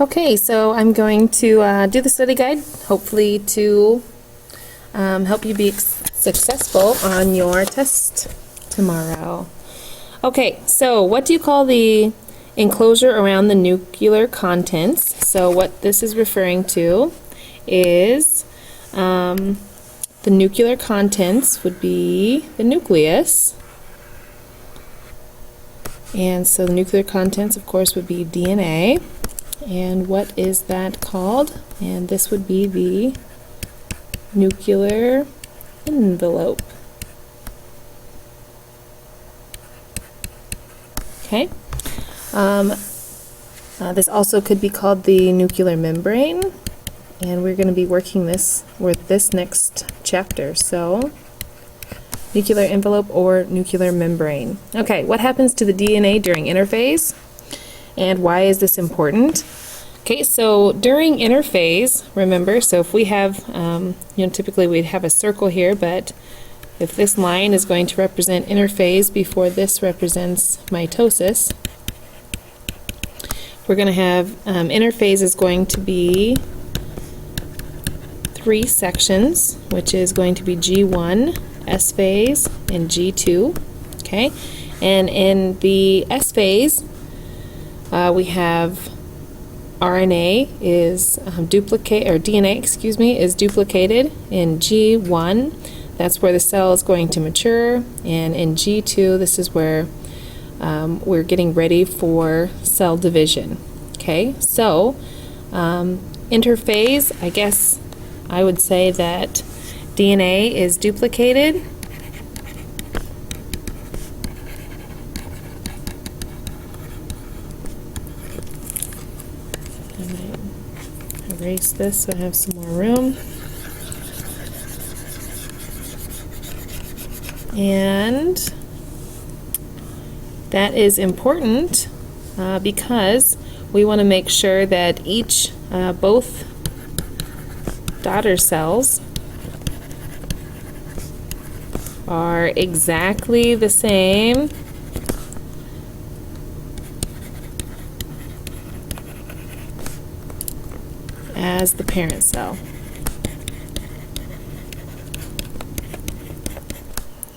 Okay, so I'm going to do the study guide, hopefully to help you be successful on your test tomorrow. Okay, so what do you call the enclosure around the nuclear contents? So what this is referring to is the nuclear contents would be the nucleus. And so the nuclear contents, of course, would be DNA. And what is that called? And this would be the nuclear envelope. Okay. This also could be called the nuclear membrane, and we're going to be working this with this next chapter. So, nuclear envelope or nuclear membrane. Okay, what happens to the DNA during interphase? And why is this important? Okay, so during interphase, remember, so if we have, typically we'd have a circle here, but if this line is going to represent interphase before this represents mitosis, we're going to have interphase is going to be 3 sections, which is going to be G1, S phase, and G2. Okay, and in the S phase, we have RNA is DNA, is duplicated in G1. That's where the cell is going to mature, and in G2, this is where we're getting ready for cell division. Okay, so interphase, I guess I would say that DNA is duplicated. Erase this so I have some more room. And that is important because we want to make sure that both daughter cells are exactly the same as the parent cell.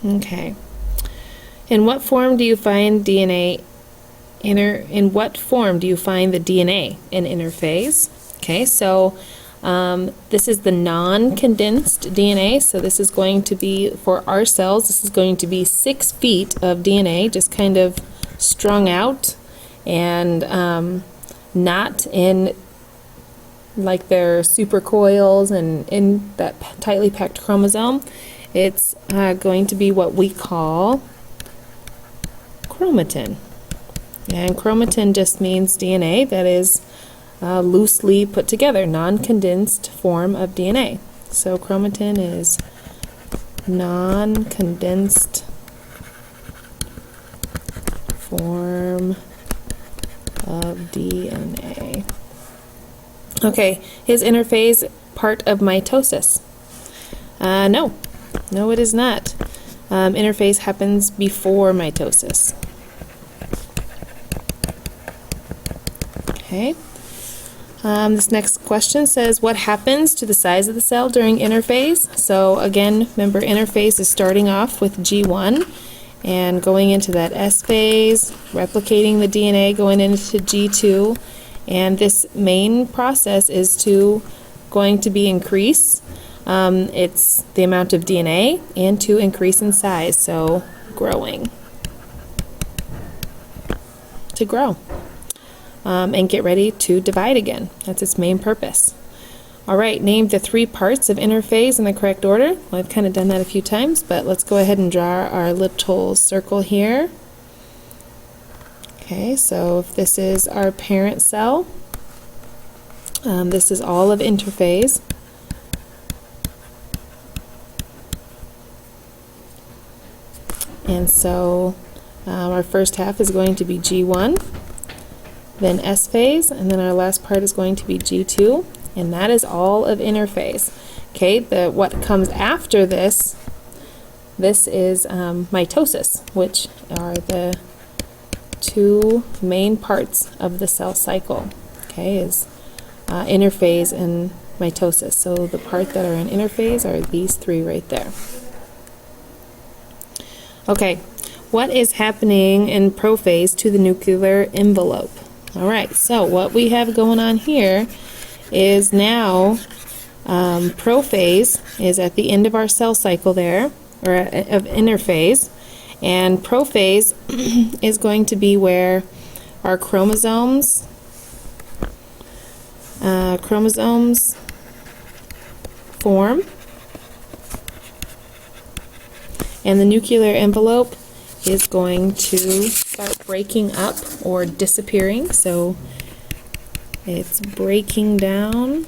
Okay. In what form do you find DNA in what form do you find the DNA in interphase? Okay, so this is the non-condensed DNA, so this is going to be, for our cells, this is going to be 6 feet of DNA, just kind of strung out, and not in like their supercoils and in that tightly packed chromosome. It's going to be what we call chromatin. And chromatin just means DNA that is loosely put together, non-condensed form of DNA. So chromatin is non-condensed form of DNA. Okay, is interphase part of mitosis? No, it is not. Interphase happens before mitosis. Okay. This next question says, what happens to the size of the cell during interphase? So again, remember, interphase is starting off with G1 and going into that S phase, replicating the DNA, going into G2, and this main process is going to be increase. It's the amount of DNA and to increase in size, so growing. To grow. And get ready to divide again. That's its main purpose. All right, name the 3 parts of interphase in the correct order. Well, I've kind of done that a few times, but let's go ahead and draw our little circle here. Okay, so if this is our parent cell, this is all of interphase. And so our first half is going to be G1, then S phase, and then our last part is going to be G2, and that is all of interphase. Okay, what comes after this is mitosis, which are the 2 main parts of the cell cycle. Okay, is interphase and mitosis. So the part that are in interphase are these three right there. Okay, what is happening in prophase to the nuclear envelope? All right, so what we have going on here is now prophase is at the end of our cell cycle there, or of interphase, and prophase is going to be where our chromosomes form, and the nuclear envelope is going to start breaking up or disappearing. So it's breaking down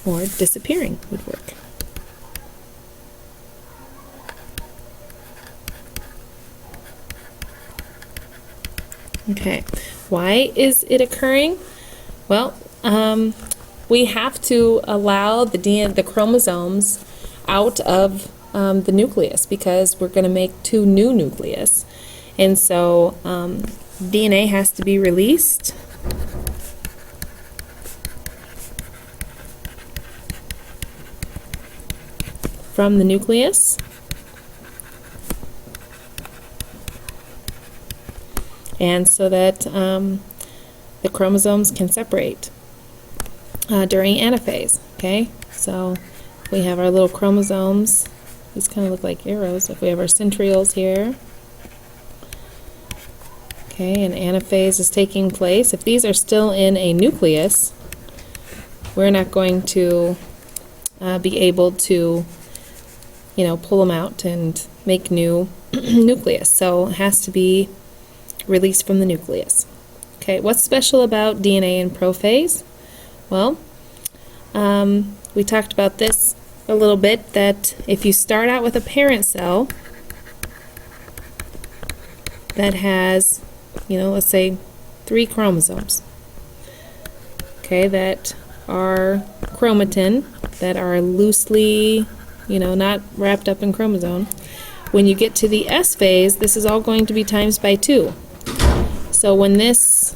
or disappearing would work. Okay, why is it occurring? Well, we have to allow the chromosomes out of the nucleus because we're going to make two new nucleus. And so DNA has to be released from the nucleus. And so that the chromosomes can separate during anaphase. Okay, so we have our little chromosomes. These kind of look like arrows. If we have our centrioles here. Okay, and anaphase is taking place. If these are still in a nucleus, we're not going to be able to, pull them out and make new nucleus. So it has to be released from the nucleus. Okay, what's special about DNA in prophase? Well, we talked about this a little bit, that if you start out with a parent cell that has, let's say 3 chromosomes, okay, that are chromatin, that are loosely, not wrapped up in chromosome, when you get to the S phase, this is all going to be times by 2. So when this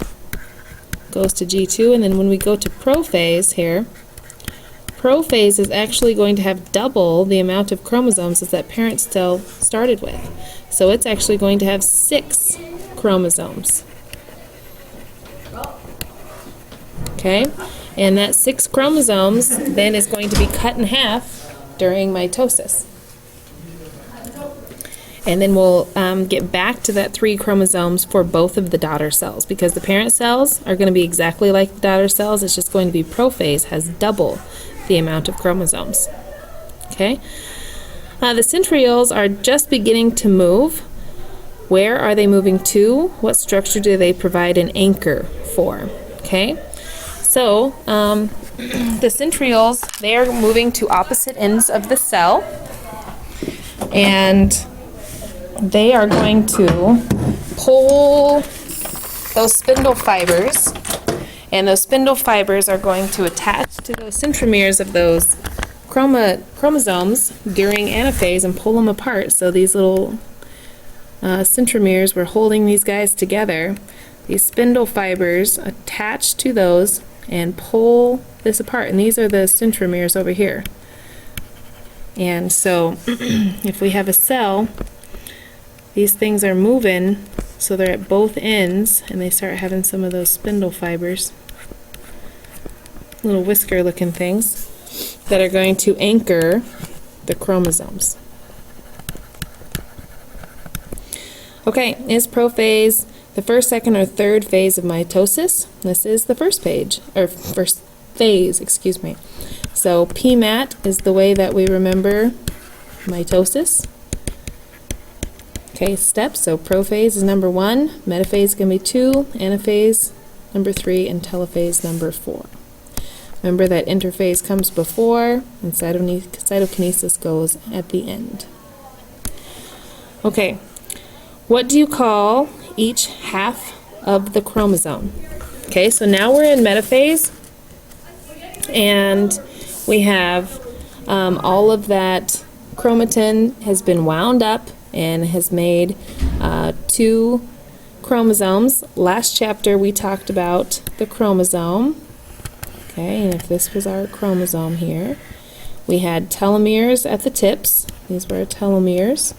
goes to G2, and then when we go to prophase here, prophase is actually going to have double the amount of chromosomes as that parent cell started with. So it's actually going to have 6 chromosomes. Okay, and that 6 chromosomes then is going to be cut in half during mitosis. And then we'll get back to that 3 chromosomes for both of the daughter cells, because the parent cells are going to be exactly like the daughter cells. It's just going to be prophase has double the amount of chromosomes. Okay. The centrioles are just beginning to move. Where are they moving to? What structure do they provide an anchor for? Okay. So the centrioles, they are moving to opposite ends of the cell, and they are going to pull those spindle fibers, and those spindle fibers are going to attach to those centromeres of those chromosomes during anaphase and pull them apart. So these little centromeres were holding these guys together. These spindle fibers attach to those and pull this apart, and these are the centromeres over here. And so if we have a cell, these things are moving, so they're at both ends, and they start having some of those spindle fibers, little whisker looking things, that are going to anchor the chromosomes. Okay, is prophase the first, second, or third phase of mitosis? This is the first phase, excuse me. So PMAT is the way that we remember mitosis. Okay, steps. So prophase is number 1, metaphase is going to be 2, anaphase number 3, and telophase number 4. Remember that interphase comes before, and cytokinesis goes at the end. Okay, what do you call each half of the chromosome? Okay, so now we're in metaphase, and we have all of that chromatin has been wound up and has made 2 chromosomes. Last chapter we talked about the chromosome. Okay, and if this was our chromosome here, we had telomeres at the tips. These were our telomeres.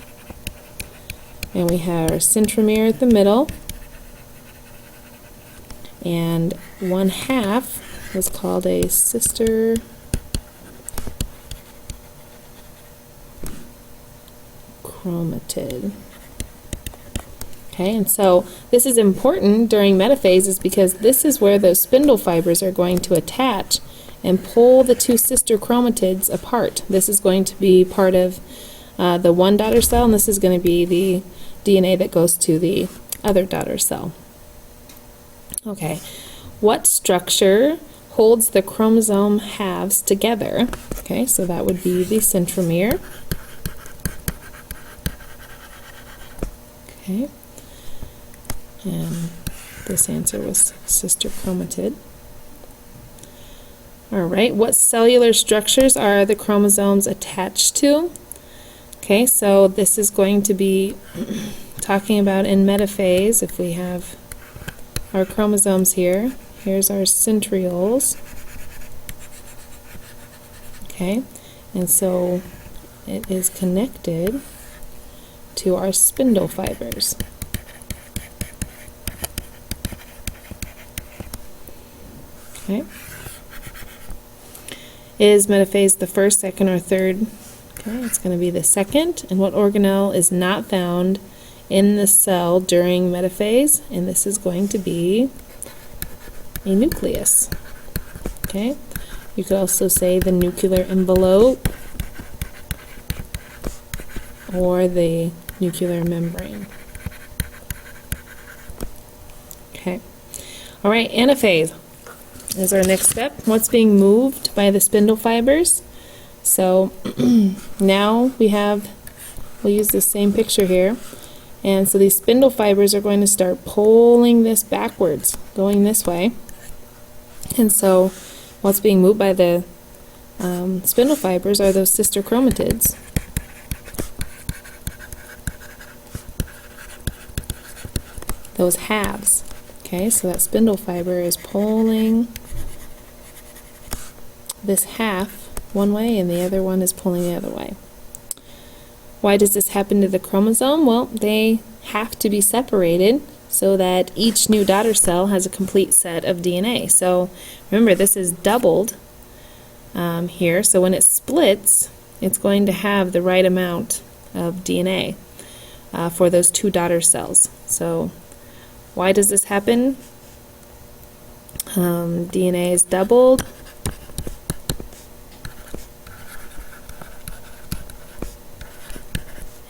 And we had our centromere at the middle. And one half was called a sister chromatid. Okay, and so this is important during metaphases because this is where those spindle fibers are going to attach and pull the two sister chromatids apart. This is going to be part of the one daughter cell, and this is going to be the DNA that goes to the other daughter cell. Okay, what structure holds the chromosome halves together? Okay, so that would be the centromere. Okay. And this answer was sister chromatid. All right, what cellular structures are the chromosomes attached to? Okay, so this is going to be talking about in metaphase. If we have our chromosomes here, here's our centrioles. Okay, and so it is connected to our spindle fibers. Okay. Is metaphase the first, second, or third? Okay, it's going to be the second. And what organelle is not found in the cell during metaphase? And this is going to be a nucleus. Okay, you could also say the nuclear envelope or the nuclear membrane. Okay, all right, anaphase is our next step. What's being moved by the spindle fibers? So now we'll use the same picture here. And so these spindle fibers are going to start pulling this backwards, going this way. And so what's being moved by the spindle fibers are those sister chromatids. Those halves. Okay, so that spindle fiber is pulling this half one way and the other one is pulling the other way. Why does this happen to the chromosome? Well, they have to be separated so that each new daughter cell has a complete set of DNA. So remember, this is doubled here, so when it splits, it's going to have the right amount of DNA for those two daughter cells. So why does this happen? DNA is doubled.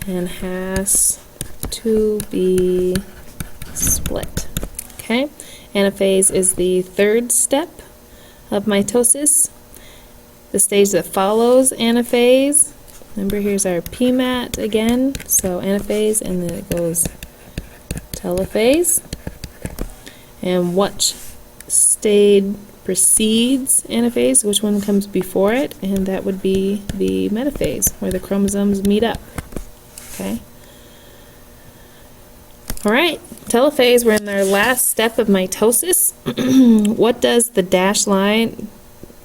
And has to be split. Okay, anaphase is the third step of mitosis. The stage that follows anaphase, remember here's our PMAT again, so anaphase, and then it goes telophase. And what stage precedes anaphase? Which one comes before it? And that would be the metaphase, where the chromosomes meet up. Okay. All right, telophase, we're in our last step of mitosis. What does the dashed line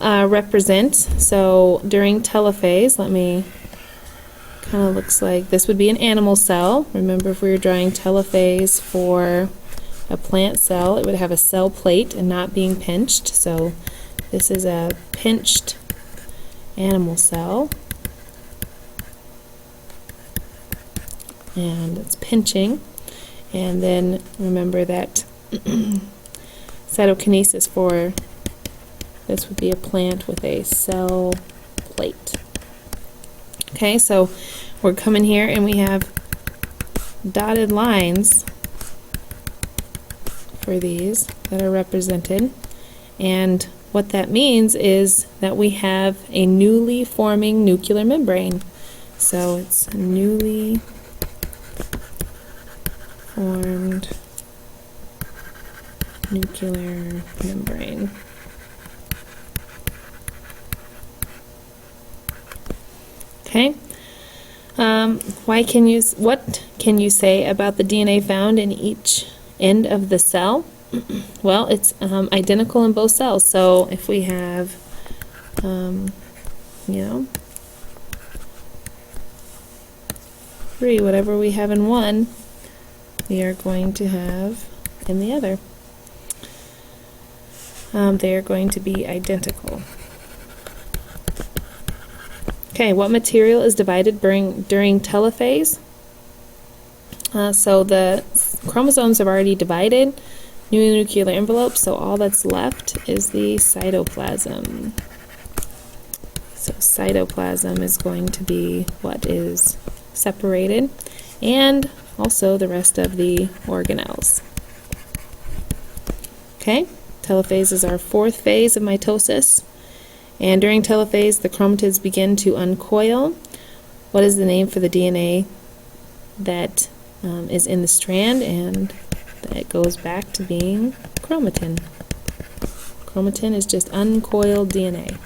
represent? So during telophase, kind of looks like this would be an animal cell. Remember, if we were drawing telophase for a plant cell, it would have a cell plate and not being pinched. So this is a pinched animal cell. And it's pinching, and then remember that cytokinesis for this would be a plant with a cell plate. Okay, so we're coming here and we have dotted lines for these that are represented, and what that means is that we have a newly forming nuclear membrane. So it's newly formed nuclear membrane. Okay. What can you say about the DNA found in each end of the cell? Well, it's identical in both cells. So if we have, you know, 3, whatever we have in one, we are going to have in the other. They are going to be identical. Okay, what material is divided during telophase? So the chromosomes have already divided, new nuclear envelope, so all that's left is the cytoplasm. So cytoplasm is going to be what is separated, and also the rest of the organelles. Okay, telophase is our 4th phase of mitosis, and during telophase the chromatids begin to uncoil. What is the name for the DNA that is in the strand, and that goes back to being chromatin? Chromatin is just uncoiled DNA.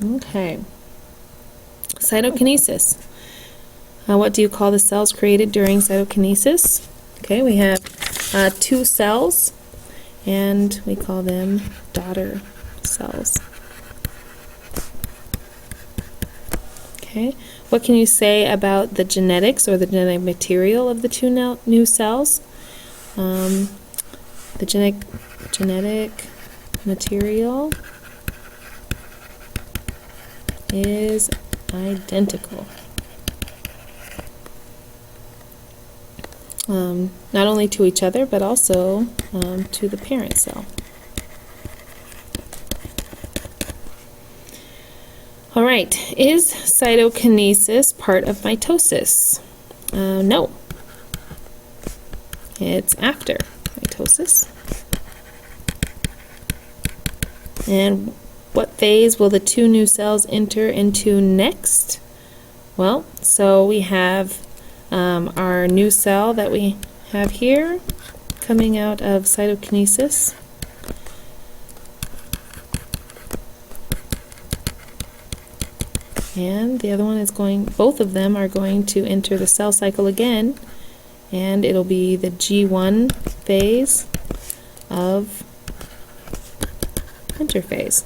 Okay. Cytokinesis. What do you call the cells created during cytokinesis? Okay, we have 2 cells, and we call them daughter cells. Okay, what can you say about the genetics or the genetic material of the 2 new cells? The genetic material is identical. Not only to each other, but also to the parent cell. All right, is cytokinesis part of mitosis? No. It's after mitosis. And what phase will the 2 new cells enter into next? Well, so we have our new cell that we have here coming out of cytokinesis. And the other one is both of them are going to enter the cell cycle again, and it'll be the G1 phase of interphase.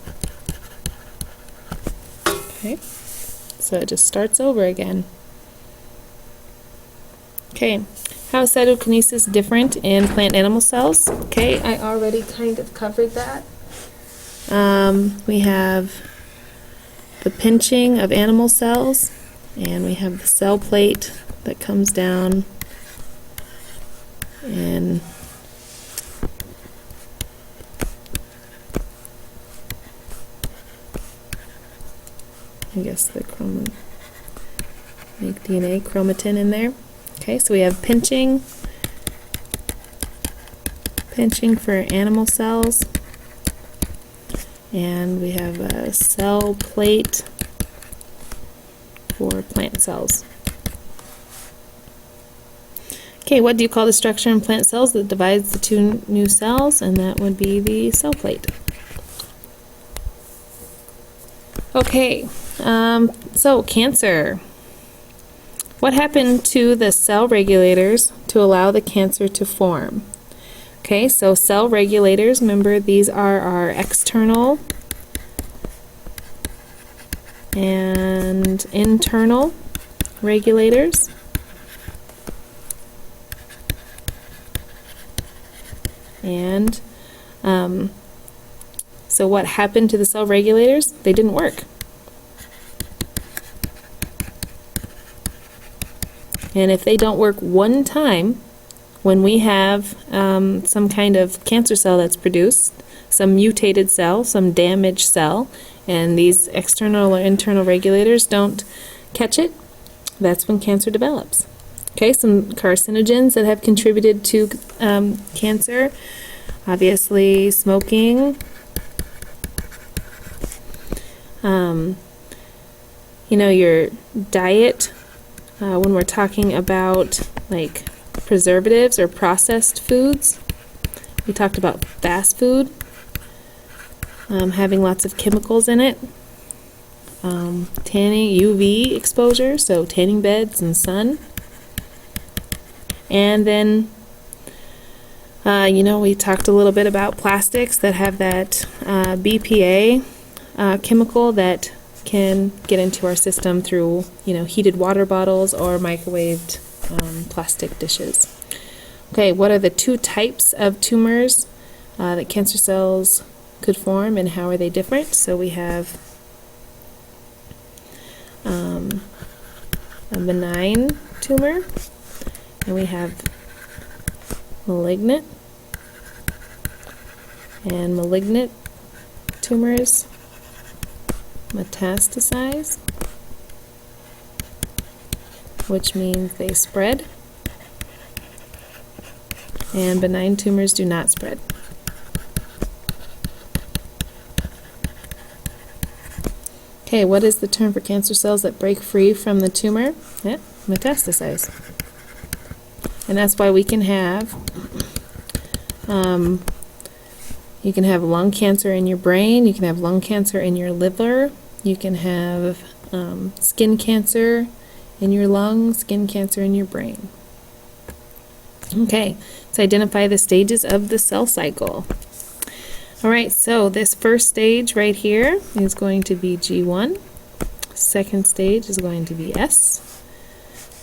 Okay, so it just starts over again. Okay, how is cytokinesis different in plant animal cells? Okay, I already kind of covered that. We have the pinching of animal cells, and we have the cell plate that comes down, and I guess the make DNA chromatin in there. Okay, so we have pinching for animal cells, and we have a cell plate for plant cells. Okay, what do you call the structure in plant cells that divides the 2 new cells? And that would be the cell plate. Okay, so cancer. What happened to the cell regulators to allow the cancer to form? Okay, so cell regulators, remember these are our external and internal regulators. And so what happened to the cell regulators? They didn't work. And if they don't work one time, when we have some kind of cancer cell that's produced, some mutated cell, some damaged cell, and these external or internal regulators don't catch it, that's when cancer develops. Okay, some carcinogens that have contributed to cancer, obviously smoking, your diet, when we're talking about like preservatives or processed foods. We talked about fast food having lots of chemicals in it. tanning, UV exposure, so tanning beds and sun. And then, we talked a little bit about plastics that have that BPA chemical that can get into our system through, heated water bottles or microwaved plastic dishes. Okay, what are the two types of tumors that cancer cells could form, and how are they different? So we have a benign tumor, and we have malignant. And malignant tumors metastasize, which means they spread, and benign tumors do not spread. Okay, what is the term for cancer cells that break free from the tumor? Yeah, metastasize. And that's why we can have you can have lung cancer in your brain, you can have lung cancer in your liver, you can have skin cancer in your lungs, skin cancer in your brain. Okay, so identify the stages of the cell cycle. All right, so this first stage right here is going to be G1. Second stage is going to be S.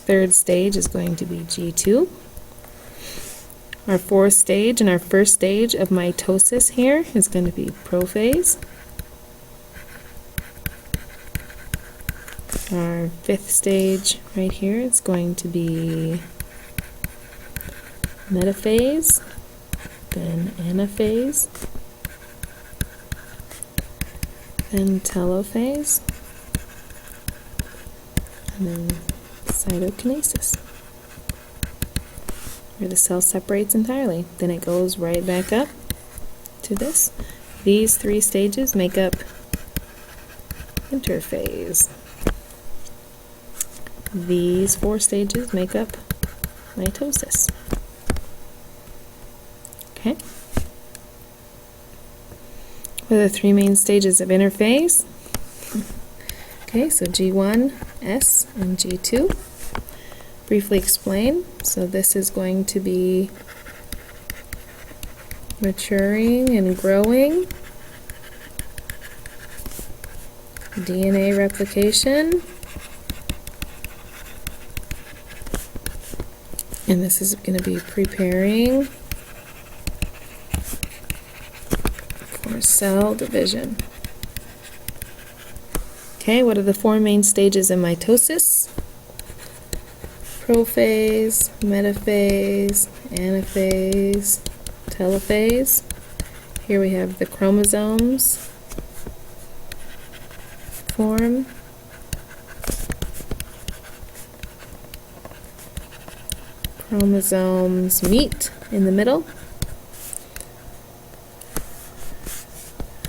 Third stage is going to be G2. Our fourth stage and our first stage of mitosis here is going to be prophase. Our fifth stage right here is going to be metaphase, then anaphase, then telophase, and then cytokinesis, where the cell separates entirely. Then it goes right back up to this. These three stages make up interphase. These four stages make up mitosis. Okay. What are the three main stages of interphase? Okay, so G1, S, and G2. Briefly explain. So this is going to be maturing and growing, DNA replication, and this is going to be preparing for cell division. Okay, what are the four main stages in mitosis? Prophase, metaphase, anaphase, telophase. Here we have the chromosomes form. Chromosomes meet in the middle.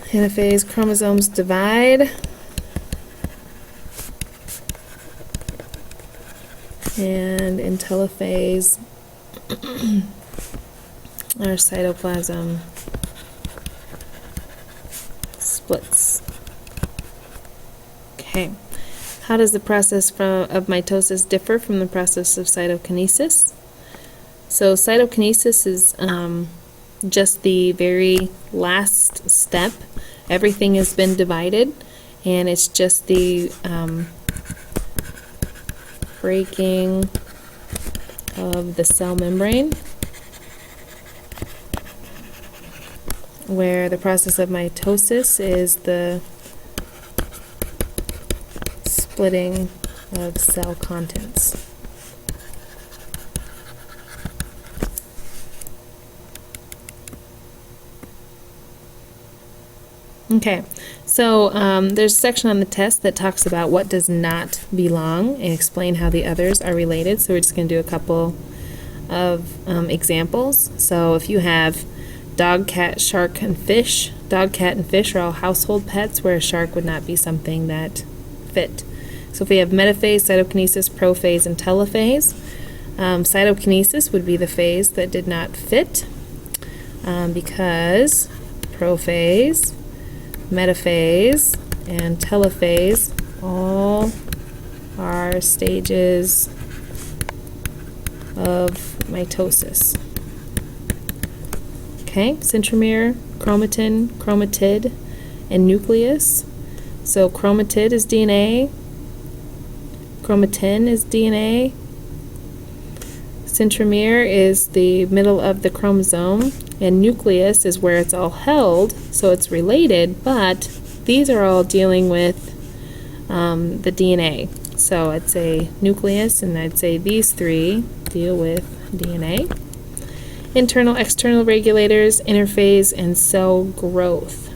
Anaphase, chromosomes divide. And in telophase, our cytoplasm splits. Okay, how does the process of mitosis differ from the process of cytokinesis? So cytokinesis is just the very last step. Everything has been divided, and it's just the breaking of the cell membrane, where the process of mitosis is the splitting of cell contents. Okay, so there's a section on the test that talks about what does not belong and explain how the others are related. So we're just going to do a couple of examples. So if you have dog, cat, shark, and fish, dog, cat, and fish are all household pets, where a shark would not be something that fit. So if we have metaphase, cytokinesis, prophase, and telophase, cytokinesis would be the phase that did not fit because prophase, metaphase, and telophase are stages of mitosis. Okay, centromere, chromatin, chromatid, and nucleus. So chromatid is DNA, chromatin is DNA, centromere is the middle of the chromosome, and nucleus is where it's all held, so it's related, but these are all dealing with the DNA. So I'd say nucleus, and I'd say these three deal with DNA. Internal, external regulators, interphase, and cell growth.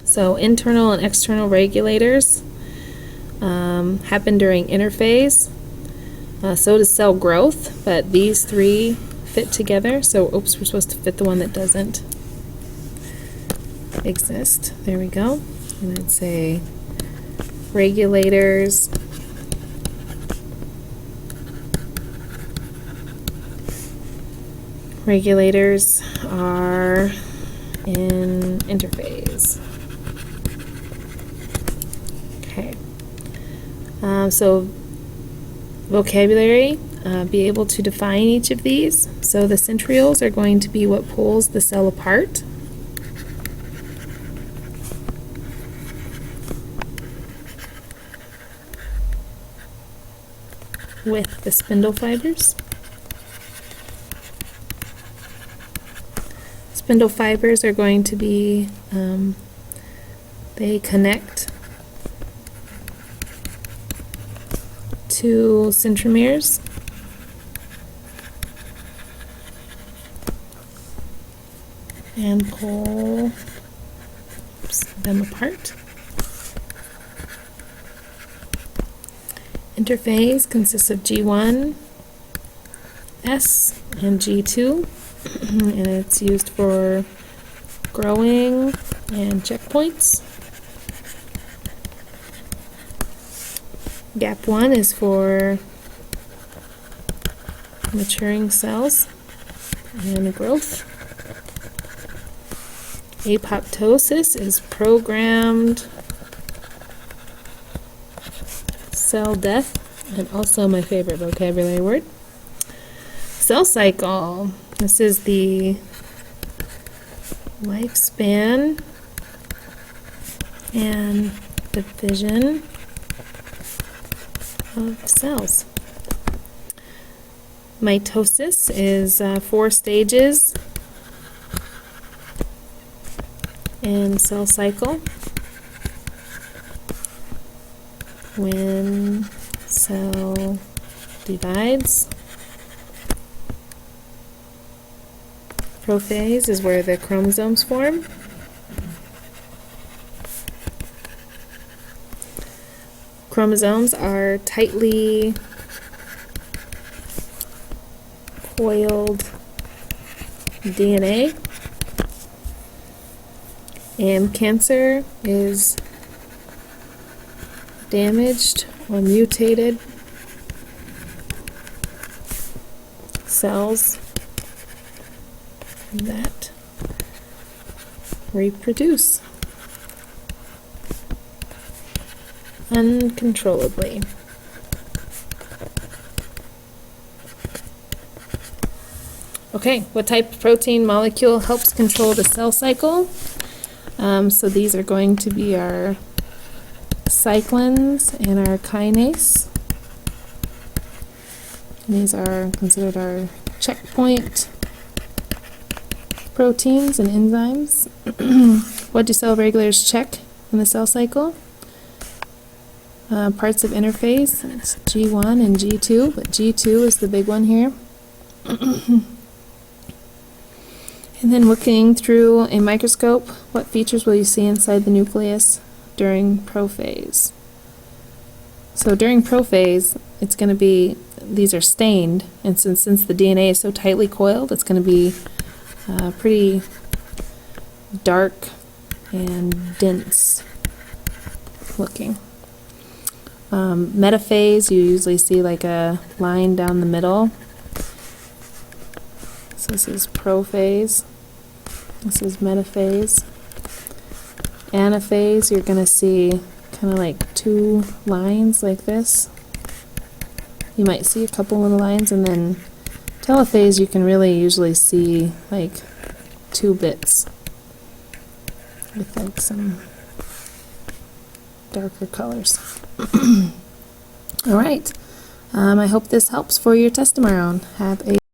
So internal and external regulators happen during interphase. So does cell growth, but these three fit together. So, oops, we're supposed to fit the one that doesn't exist. There we go. And I'd say regulators, regulators are in interphase. Okay. So vocabulary, be able to define each of these. So the centrioles are going to be what pulls the cell apart. With the spindle fibers. Spindle fibers are going to be, they connect to centromeres. And pull them apart. Interphase consists of G1, S, and G2, and it's used for growing and checkpoints. Gap 1 is for maturing cells and growth. Apoptosis is programmed cell death, and also my favorite vocabulary word. Cell cycle. This is the lifespan and division of cells. Mitosis is 4 stages in cell cycle. When cell divides. Prophase is where the chromosomes form. Chromosomes are tightly coiled DNA. And cancer is damaged or mutated cells that reproduce uncontrollably. Okay, what type of protein molecule helps control the cell cycle? So these are going to be our cyclins and our kinase. And these are considered our checkpoint proteins and enzymes. What do cell regulators check in the cell cycle? Parts of interphase, it's G1 and G2, but G2 is the big one here. And then looking through a microscope, what features will you see inside the nucleus during prophase? So during prophase, it's going to be, these are stained, and since the DNA is so tightly coiled, it's going to be pretty dark and dense looking. Metaphase, you usually see like a line down the middle. So this is prophase. This is metaphase. Anaphase, you're going to see kind of like two lines like this. You might see a couple little lines, and then telophase you can really usually see like two bits with like some darker colors. All right. I hope this helps for your test tomorrow. Have a